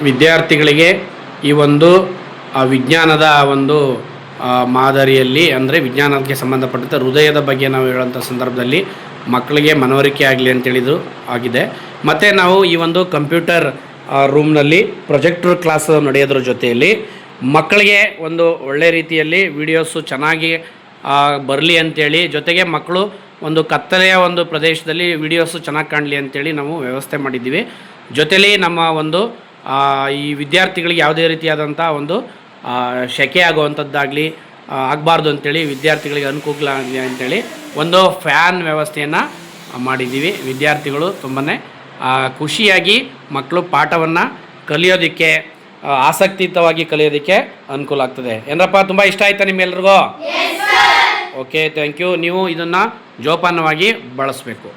ವಿದ್ಯಾರ್ಥಿಗಳಿಗೆ ಈ ಒಂದು ವಿಜ್ಞಾನದ ಒಂದು ಮಾದರಿಯಲ್ಲಿ ಅಂದರೆ ವಿಜ್ಞಾನಕ್ಕೆ ಸಂಬಂಧಪಟ್ಟಂತೆ ಹೃದಯದ ಬಗ್ಗೆ ನಾವು ಹೇಳೋಂಥ ಸಂದರ್ಭದಲ್ಲಿ ಮಕ್ಕಳಿಗೆ ಮನವರಿಕೆ ಆಗಲಿ ಅಂತೇಳಿದು ಆಗಿದೆ. ಮತ್ತು ನಾವು ಈ ಒಂದು ಕಂಪ್ಯೂಟರ್ ರೂಮ್ನಲ್ಲಿ ಪ್ರೊಜೆಕ್ಟರ್ ಕ್ಲಾಸ್ ನಡೆಯೋದ್ರ ಜೊತೆಯಲ್ಲಿ ಮಕ್ಕಳಿಗೆ ಒಂದು ಒಳ್ಳೆ ರೀತಿಯಲ್ಲಿ ವಿಡಿಯೋಸು ಚೆನ್ನಾಗಿ ಬರಲಿ ಅಂಥೇಳಿ, ಜೊತೆಗೆ ಮಕ್ಕಳು ಒಂದು ಕತ್ತಲೆಯ ಒಂದು ಪ್ರದೇಶದಲ್ಲಿ ವಿಡಿಯೋಸು ಚೆನ್ನಾಗಿ ಕಾಣಲಿ ಅಂಥೇಳಿ ನಾವು ವ್ಯವಸ್ಥೆ ಮಾಡಿದ್ದೀವಿ. ಜೊತೆಲಿ ನಮ್ಮ ಒಂದು ಈ ವಿದ್ಯಾರ್ಥಿಗಳಿಗೆ ಯಾವುದೇ ರೀತಿಯಾದಂಥ ಒಂದು ಸೆಕೆ ಆಗುವಂಥದ್ದಾಗಲಿ ಆಗಬಾರ್ದು ಅಂಥೇಳಿ, ವಿದ್ಯಾರ್ಥಿಗಳಿಗೆ ಅನುಕೂಲ ಆಗಲಿ ಅಂಥೇಳಿ ಒಂದು ಫ್ಯಾನ್ ವ್ಯವಸ್ಥೆಯನ್ನು ಮಾಡಿದ್ದೀವಿ. ವಿದ್ಯಾರ್ಥಿಗಳು ತುಂಬಾ ಖುಷಿಯಾಗಿ ಮಕ್ಕಳು ಪಾಠವನ್ನು ಕಲಿಯೋದಕ್ಕೆ ಆಸಕ್ತಿಯುತವಾಗಿ ಕಲಿಯೋದಕ್ಕೆ ಅನುಕೂಲ ಆಗ್ತದೆ. ಏನರಪ್ಪ, ತುಂಬ ಇಷ್ಟ ಆಯ್ತಾ ನಿಮ್ಮೆಲ್ರಿಗೂ? Okay, thank you. ನೀವು ಇದನ್ನು ಜೋಪಾನವಾಗಿ ಬಳಸಬೇಕು.